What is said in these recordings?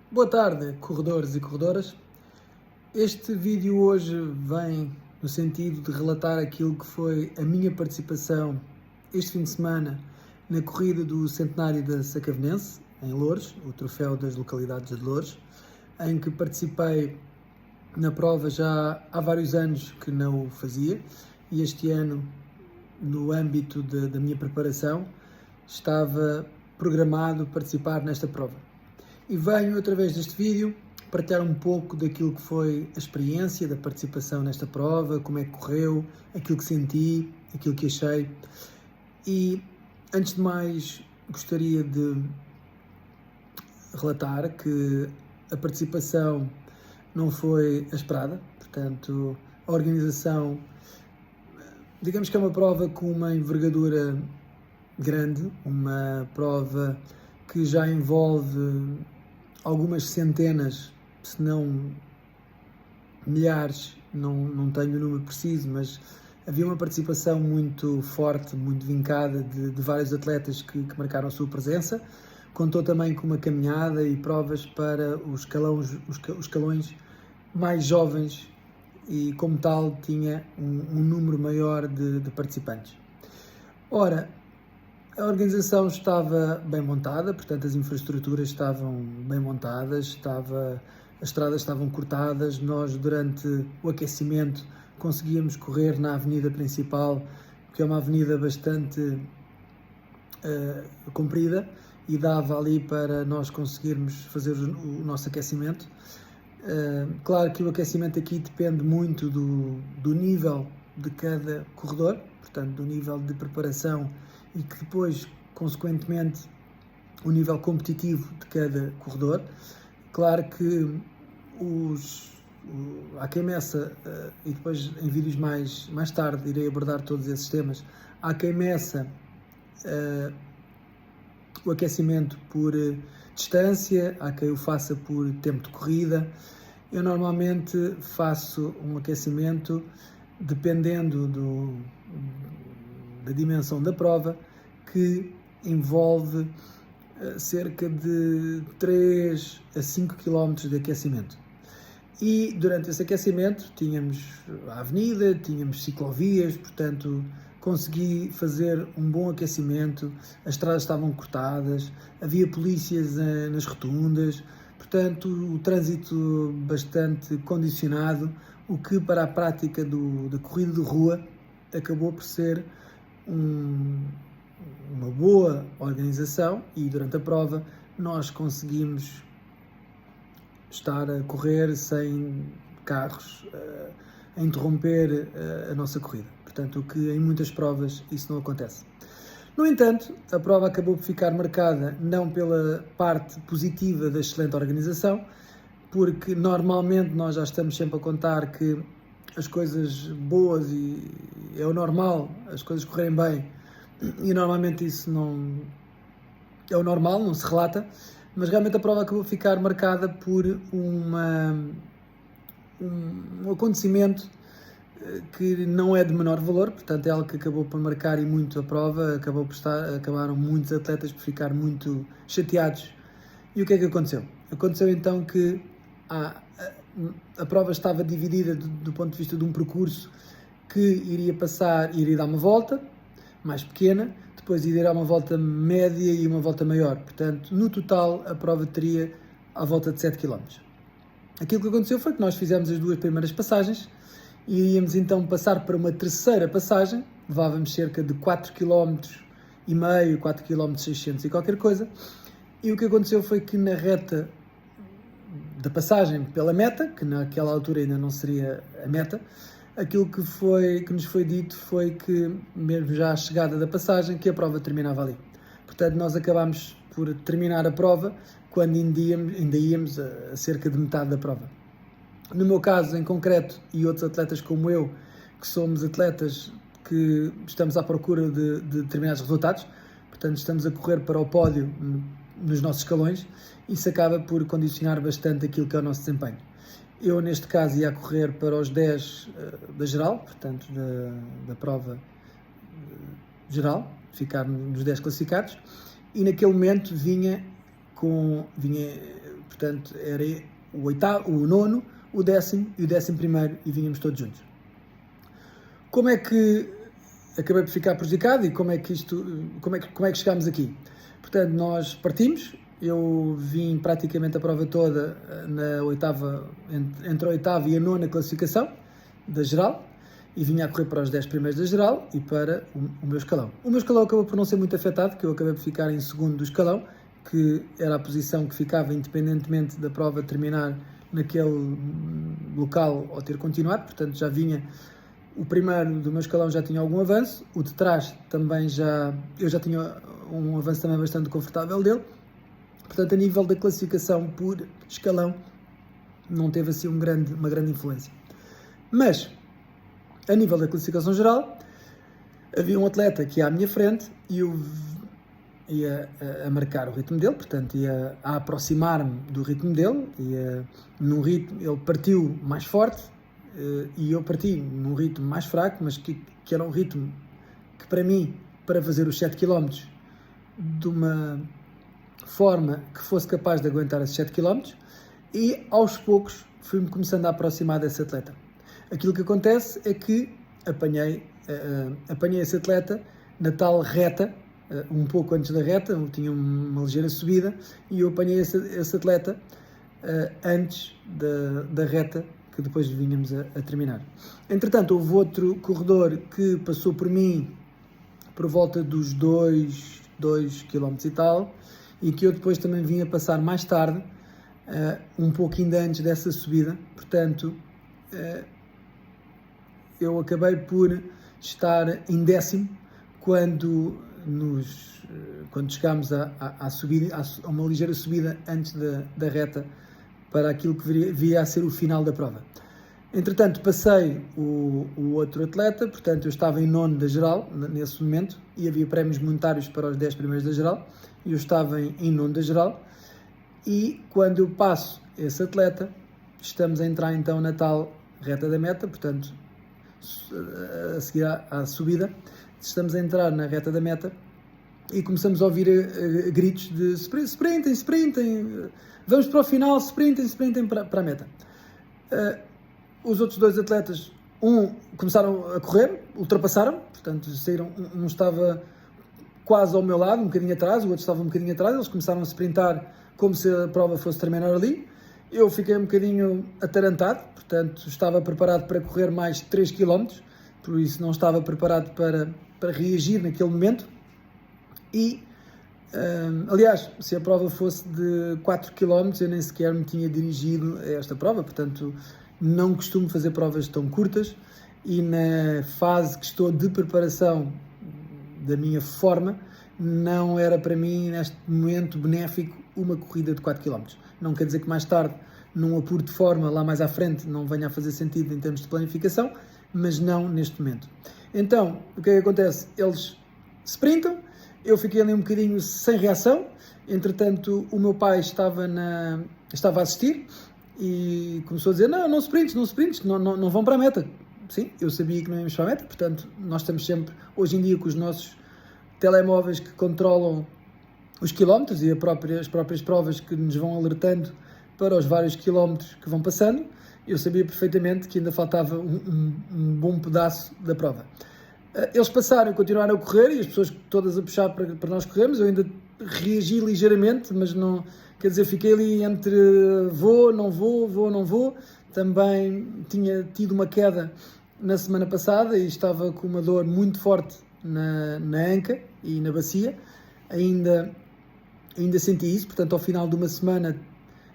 Boa tarde, corredores e corredoras. Este vídeo hoje vem no sentido de relatar aquilo que foi a minha participação este fim de semana na corrida do centenário da Sacavenense, em Loures, o troféu das localidades de Loures, em que participei na prova já há vários anos que não o fazia, e este ano, no âmbito da minha preparação, estava programado participar nesta prova. E venho, através deste vídeo, partilhar um pouco daquilo que foi a experiência da participação nesta prova, como é que correu, aquilo que senti, aquilo que achei. E, antes de mais, gostaria de relatar que a participação não foi a esperada, portanto, a organização, digamos que é uma prova com uma envergadura grande, uma prova que já envolve algumas centenas, se não milhares, não tenho o número preciso, mas havia uma participação muito forte, muito vincada de vários atletas que marcaram a sua presença. Contou também com uma caminhada e provas para os escalões mais jovens e, como tal, tinha um número maior de participantes. Ora, a organização estava bem montada, portanto as infraestruturas estavam bem montadas, as estradas estavam cortadas, nós durante o aquecimento conseguíamos correr na avenida principal, que é uma avenida bastante comprida e dava ali para nós conseguirmos fazer o nosso aquecimento. Claro que o aquecimento aqui depende muito do nível de cada corredor, portanto do nível de preparação e que depois, consequentemente, o nível competitivo de cada corredor. Claro que há quem meça, e depois em vídeos mais tarde irei abordar todos esses temas, há quem meça o aquecimento por distância, há quem o faça por tempo de corrida. Eu normalmente faço um aquecimento dependendo da dimensão da prova, que envolve cerca de 3 a 5 km de aquecimento. E durante esse aquecimento tínhamos a avenida, tínhamos ciclovias, portanto consegui fazer um bom aquecimento, as estradas estavam cortadas, havia polícias nas rotundas, portanto o trânsito bastante condicionado, o que para a prática da corrida de rua acabou por ser uma boa organização, e durante a prova nós conseguimos estar a correr sem carros a interromper a nossa corrida. Portanto, o que em muitas provas isso não acontece. No entanto, a prova acabou por ficar marcada não pela parte positiva da excelente organização, porque normalmente nós já estamos sempre a contar que as coisas boas e é o normal, as coisas correrem bem, e normalmente isso não é o normal, não se relata, mas realmente a prova acabou por ficar marcada por um acontecimento que não é de menor valor, portanto é algo que acabou por marcar e muito a prova, acabaram muitos atletas por ficar muito chateados. E o que é que aconteceu? Aconteceu então que a prova estava dividida do ponto de vista de um percurso que iria dar uma volta mais pequena, depois iria dar uma volta média e uma volta maior. Portanto, no total, a prova teria à volta de 7 km. Aquilo que aconteceu foi que nós fizemos as duas primeiras passagens e iríamos então passar para uma terceira passagem, levávamos cerca de 4 km e meio, 4 km 600 e qualquer coisa, e o que aconteceu foi que na reta da passagem pela meta, que naquela altura ainda não seria a meta, aquilo que nos foi dito foi que, mesmo já à chegada da passagem, que a prova terminava ali. Portanto, nós acabámos por terminar a prova quando ainda íamos a cerca de metade da prova. No meu caso, em concreto, e outros atletas como eu, que somos atletas que estamos à procura de determinados resultados, portanto, estamos a correr para o pódio nos nossos escalões, isso acaba por condicionar bastante aquilo que é o nosso desempenho. Eu, neste caso, ia correr para os 10 da geral, portanto, da prova geral, ficar nos 10 classificados, e naquele momento vinha portanto, era o oitavo, o nono, o 10º e o 11º e vinhamos todos juntos. Como é que acabei por ficar prejudicado e como é que chegámos aqui? Portanto, nós partimos, eu vim praticamente a prova toda entre a oitava e a nona classificação da geral, e vinha a correr para os 10 primeiros da geral e para o meu escalão. O meu escalão acabou por não ser muito afetado, porque eu acabei por ficar em segundo do escalão, que era a posição que ficava independentemente da prova terminar naquele local ou ter continuado, portanto já vinha, o primeiro do meu escalão já tinha algum avanço, o de trás também eu já tinha um avanço também bastante confortável dele, portanto a nível da classificação por escalão não teve assim uma grande influência. Mas, a nível da classificação geral, havia um atleta que ia à minha frente e eu ia a marcar o ritmo dele, portanto ia a aproximar-me do ritmo dele, num ritmo, ele partiu mais forte e eu parti num ritmo mais fraco, mas que era um ritmo que para mim, para fazer os 7 km de uma forma que fosse capaz de aguentar esses 7 km, e aos poucos fui-me começando a aproximar desse atleta. Aquilo que acontece é que apanhei esse atleta na tal reta, um pouco antes da reta, tinha uma ligeira subida, e eu apanhei esse atleta antes da reta, que depois vínhamos a terminar. Entretanto, houve outro corredor que passou por mim por volta dos 2 km e tal, e que eu depois também vim a passar mais tarde, um pouco ainda antes dessa subida, portanto eu acabei por estar em 10º quando chegámos à subida, a uma ligeira subida antes da reta para aquilo que viria a ser o final da prova. Entretanto, passei o outro atleta, portanto eu estava em nono da geral nesse momento e havia prémios monetários para os 10 primeiros da geral e eu estava em nono da geral, e quando eu passo esse atleta, estamos a entrar então na tal reta da meta, portanto a seguir à subida, estamos a entrar na reta da meta e começamos a ouvir gritos de sprintem, vamos para o final, sprintem para a meta. Os outros dois atletas, começaram a correr, ultrapassaram, portanto saíram, um estava quase ao meu lado, um bocadinho atrás, o outro estava um bocadinho atrás, eles começaram a sprintar como se a prova fosse terminar ali. Eu fiquei um bocadinho atarantado, portanto estava preparado para correr mais 3 km, por isso não estava preparado para reagir naquele momento. E, aliás, se a prova fosse de 4 km, eu nem sequer me tinha dirigido a esta prova, portanto não costumo fazer provas tão curtas, e na fase que estou de preparação da minha forma, não era para mim, neste momento benéfico, uma corrida de 4 km. Não quer dizer que mais tarde, num apuro de forma, lá mais à frente, não venha a fazer sentido em termos de planificação, mas não neste momento. Então, o que é que acontece? Eles sprintam, eu fiquei ali um bocadinho sem reação, entretanto o meu pai estava a assistir e começou a dizer, não sprintes, não vão para a meta. Sim, eu sabia que não íamos para a meta, portanto, nós estamos sempre, hoje em dia, com os nossos telemóveis que controlam os quilómetros e as próprias provas que nos vão alertando para os vários quilómetros que vão passando, eu sabia perfeitamente que ainda faltava um bom pedaço da prova. Eles passaram e continuaram a correr, e as pessoas todas a puxar para nós corrermos, eu ainda reagi ligeiramente, mas não, quer dizer, fiquei ali entre vou, não vou. Também tinha tido uma queda na semana passada e estava com uma dor muito forte na anca e na bacia, ainda senti isso, portanto ao final de uma semana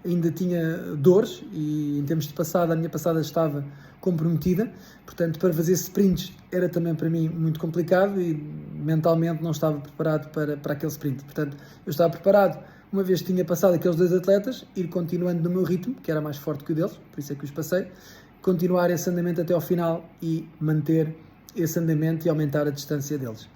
ainda tinha dores e em termos de passada, a minha passada estava comprometida, portanto para fazer sprints era também para mim muito complicado e mentalmente não estava preparado para aquele sprint, portanto eu estava preparado, uma vez que tinha passado aqueles dois atletas, ir continuando no meu ritmo, que era mais forte que o deles, por isso é que os passei, continuar esse andamento até ao final e manter esse andamento e aumentar a distância deles.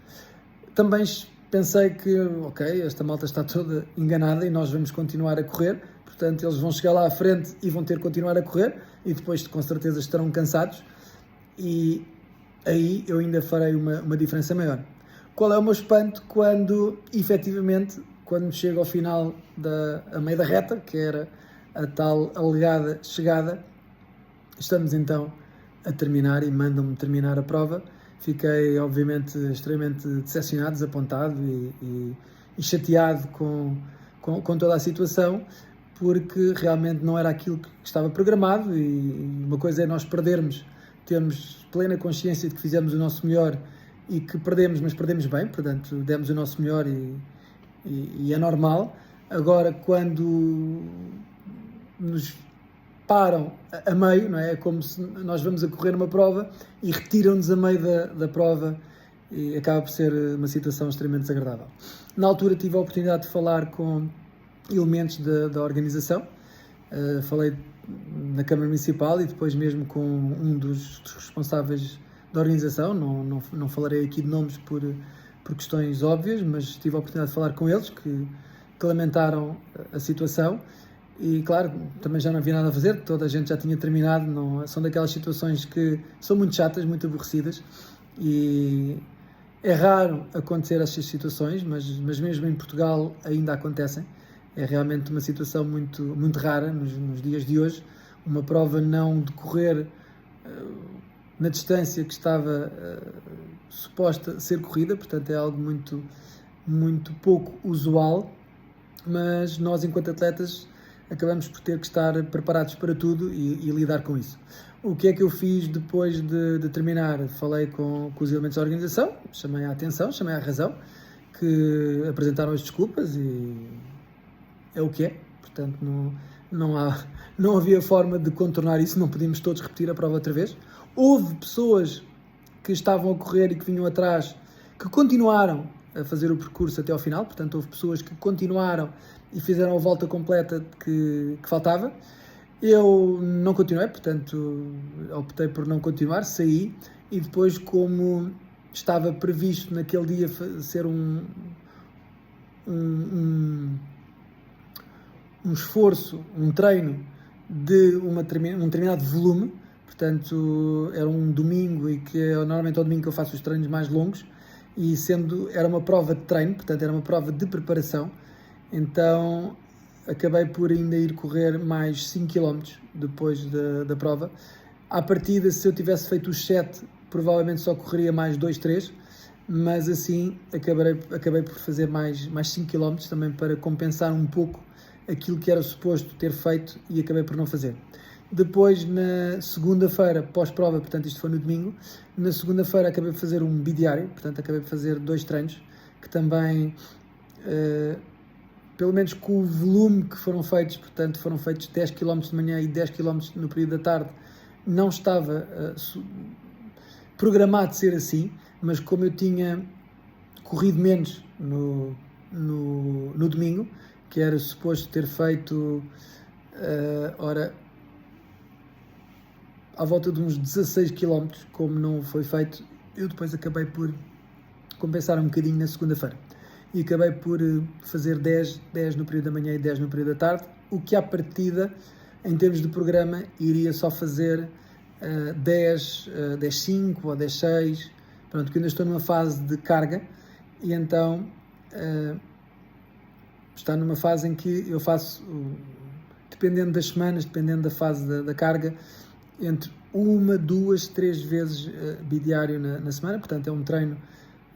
Também pensei que, ok, esta malta está toda enganada e nós vamos continuar a correr, portanto eles vão chegar lá à frente e vão ter que continuar a correr e depois com certeza estarão cansados e aí eu ainda farei uma diferença maior. Qual é o meu espanto quando efetivamente quando chego ao final, a meio da reta, que era a tal alegada chegada, estamos então a terminar e mandam-me terminar a prova. Fiquei, obviamente, extremamente decepcionado, desapontado e chateado com toda a situação, porque realmente não era aquilo que estava programado. E uma coisa é nós termos plena consciência de que fizemos o nosso melhor e que perdemos, mas perdemos bem, portanto, demos o nosso melhor e é normal. Agora, quando nos param a meio, não é? É como se nós vamos a correr uma prova e retiram-nos a meio da prova e acaba por ser uma situação extremamente desagradável. Na altura tive a oportunidade de falar com elementos da organização, falei na Câmara Municipal e depois mesmo com um dos responsáveis da organização, não falarei aqui de nomes por questões óbvias, mas tive a oportunidade de falar com eles que lamentaram a situação. E claro, também já não havia nada a fazer, toda a gente já tinha terminado, são daquelas situações que são muito chatas, muito aborrecidas, e é raro acontecer estas situações, mas mesmo em Portugal ainda acontecem. É realmente uma situação muito, muito rara nos dias de hoje, uma prova não decorrer na distância que estava suposta ser corrida, portanto é algo muito, muito pouco usual, mas nós enquanto atletas acabamos por ter que estar preparados para tudo e lidar com isso. O que é que eu fiz depois de terminar? Falei com os elementos da organização, chamei a atenção, chamei a razão, que apresentaram as desculpas e é o que é. Portanto, não havia forma de contornar isso, não podíamos todos repetir a prova outra vez. Houve pessoas que estavam a correr e que vinham atrás, que continuaram a fazer o percurso até ao final, portanto houve pessoas que continuaram e fizeram a volta completa que faltava. Eu não continuei, portanto optei por não continuar, saí e depois, como estava previsto naquele dia ser um esforço, um treino de um determinado volume, portanto era um domingo e que normalmente é o domingo que eu faço os treinos mais longos, e era uma prova de treino, portanto era uma prova de preparação, então acabei por ainda ir correr mais 5 km depois da prova. À partida, se eu tivesse feito os 7, provavelmente só correria mais 2, 3, mas assim acabei por fazer mais 5 km também para compensar um pouco aquilo que era suposto ter feito e acabei por não fazer. Depois, na segunda-feira, pós-prova, portanto isto foi no domingo, na segunda-feira acabei por fazer um bidiário, portanto acabei por fazer 2 treinos, que também, pelo menos com o volume que foram feitos, portanto foram feitos 10 km de manhã e 10 km no período da tarde, não estava programado ser assim, mas como eu tinha corrido menos no domingo, que era suposto ter feito, à volta de uns 16 km, como não foi feito, eu depois acabei por compensar um bocadinho na segunda-feira. E acabei por fazer 10 no período da manhã e 10 no período da tarde, o que à partida, em termos de programa, iria só fazer 10,5 ou 10,6, pronto, que ainda estou numa fase de carga, e então está numa fase em que eu faço, dependendo das semanas, dependendo da fase da carga, entre 1, 2, 3 vezes bidiário na semana, portanto é um treino,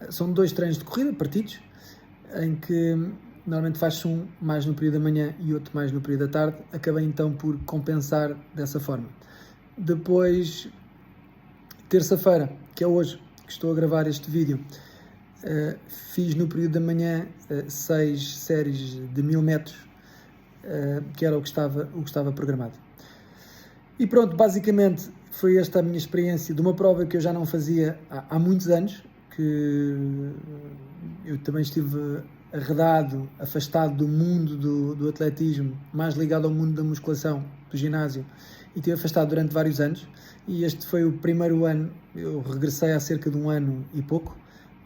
são 2 treinos de corrida partidos, em que normalmente faz um mais no período da manhã e outro mais no período da tarde. Acabei então por compensar dessa forma. Depois, terça-feira, que é hoje que estou a gravar este vídeo, fiz no período da manhã 6 séries de 1000 metros, que era o que estava programado. E pronto, basicamente foi esta a minha experiência de uma prova que eu já não fazia há muitos anos, que eu também estive arredado, afastado do mundo do atletismo, mais ligado ao mundo da musculação, do ginásio, e estive afastado durante vários anos, e este foi o primeiro ano. Eu regressei há cerca de 1 ano e pouco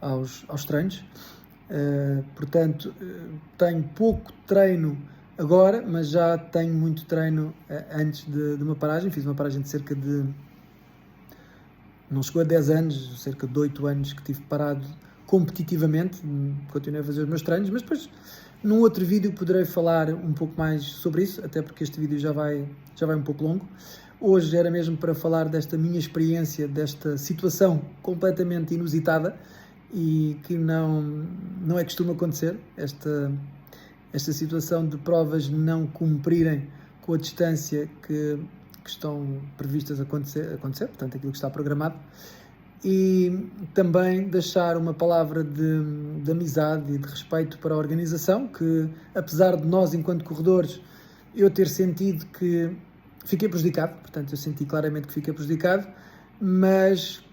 aos treinos, portanto tenho pouco treino agora, mas já tenho muito treino antes de uma paragem. Fiz uma paragem de cerca de, não chegou a 10 anos, cerca de 8 anos que tive parado competitivamente. Continuei a fazer os meus treinos, mas depois Num outro vídeo poderei falar um pouco mais sobre isso, até porque este vídeo já vai um pouco longo. Hoje era mesmo para falar desta minha experiência, desta situação completamente inusitada e que não é costume acontecer, esta situação de provas não cumprirem com a distância que estão previstas a acontecer, portanto aquilo que está programado. E também deixar uma palavra de amizade e de respeito para a organização, que apesar de nós, enquanto corredores, eu ter sentido que fiquei prejudicado, portanto eu senti claramente que fiquei prejudicado, mas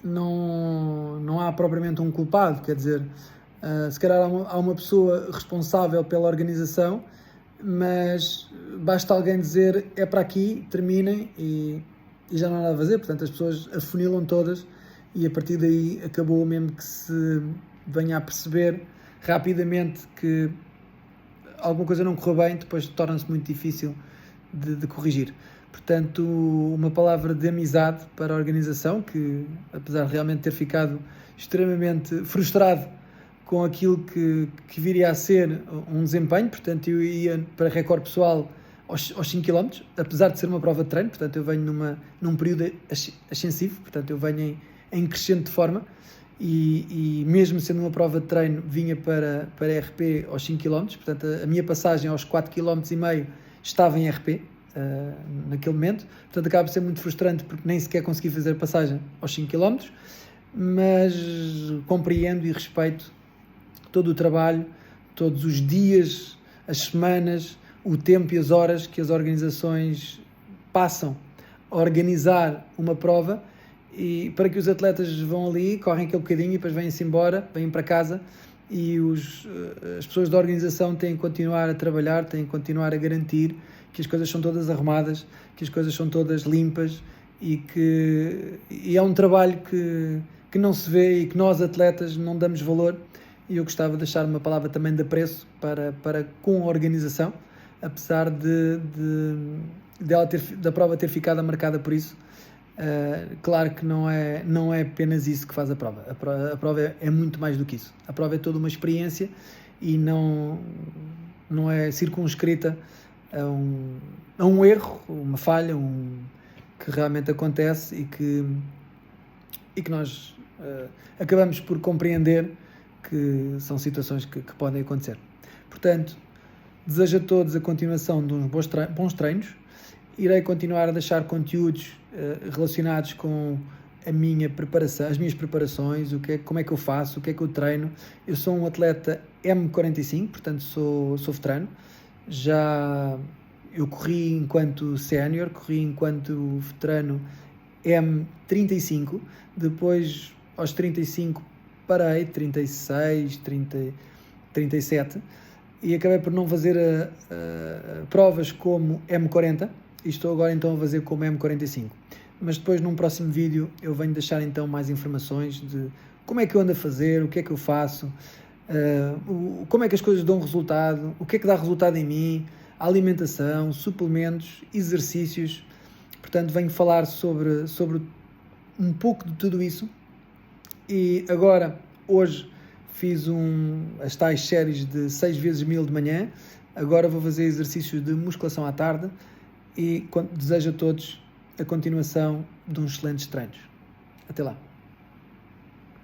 não há propriamente um culpado, quer dizer, se calhar há uma pessoa responsável pela organização, mas basta alguém dizer é para aqui, terminem e já não há nada a fazer, portanto as pessoas afunilam todas e a partir daí acabou mesmo que se venha a perceber rapidamente que alguma coisa não correu bem, depois torna-se muito difícil de corrigir. Portanto, uma palavra de amizade para a organização, que apesar de realmente ter ficado extremamente frustrado com aquilo que viria a ser um desempenho, portanto eu ia para recorde pessoal aos 5 km, apesar de ser uma prova de treino, portanto eu venho num período ascensivo, portanto eu venho em crescente de forma e mesmo sendo uma prova de treino vinha para RP aos 5 km, portanto a minha passagem aos 4 km e meio estava em RP naquele momento, portanto acaba por ser muito frustrante porque nem sequer consegui fazer a passagem aos 5 km, mas compreendo e respeito todo o trabalho, todos os dias, as semanas, o tempo e as horas que as organizações passam a organizar uma prova e para que os atletas vão ali, correm aquele bocadinho e depois vêm-se embora, vêm para casa e as pessoas da organização têm que continuar a trabalhar, têm que continuar a garantir que as coisas são todas arrumadas, que as coisas são todas limpas e é um trabalho que não se vê e que nós atletas não damos valor e eu gostava de deixar uma palavra também de apreço para com a organização, apesar da prova ter ficado marcada por isso. Claro que não é apenas isso que faz a prova. A prova é muito mais do que isso. A prova é toda uma experiência e não é circunscrita a um erro, uma falha, que realmente acontece e que nós acabamos por compreender que são situações que podem acontecer. Portanto, desejo a todos a continuação de uns bons treinos. Irei continuar a deixar conteúdos relacionados com a minha preparação, as minhas preparações, como é que eu faço, o que é que eu treino. Eu sou um atleta M45, portanto sou veterano. Eu corri enquanto sénior, corri enquanto veterano M35, depois aos 35 parei, 36, 30, 37, e acabei por não fazer provas como M40 e estou agora então a fazer como M45. Mas depois num próximo vídeo eu venho deixar então mais informações de como é que eu ando a fazer, o que é que eu faço, como é que as coisas dão resultado, o que é que dá resultado em mim, a alimentação, suplementos, exercícios. Portanto, venho falar sobre um pouco de tudo isso. E agora, hoje, fiz as tais séries de 6 vezes 1000 de manhã. Agora vou fazer exercícios de musculação à tarde. E desejo a todos a continuação de uns excelentes treinos. Até lá.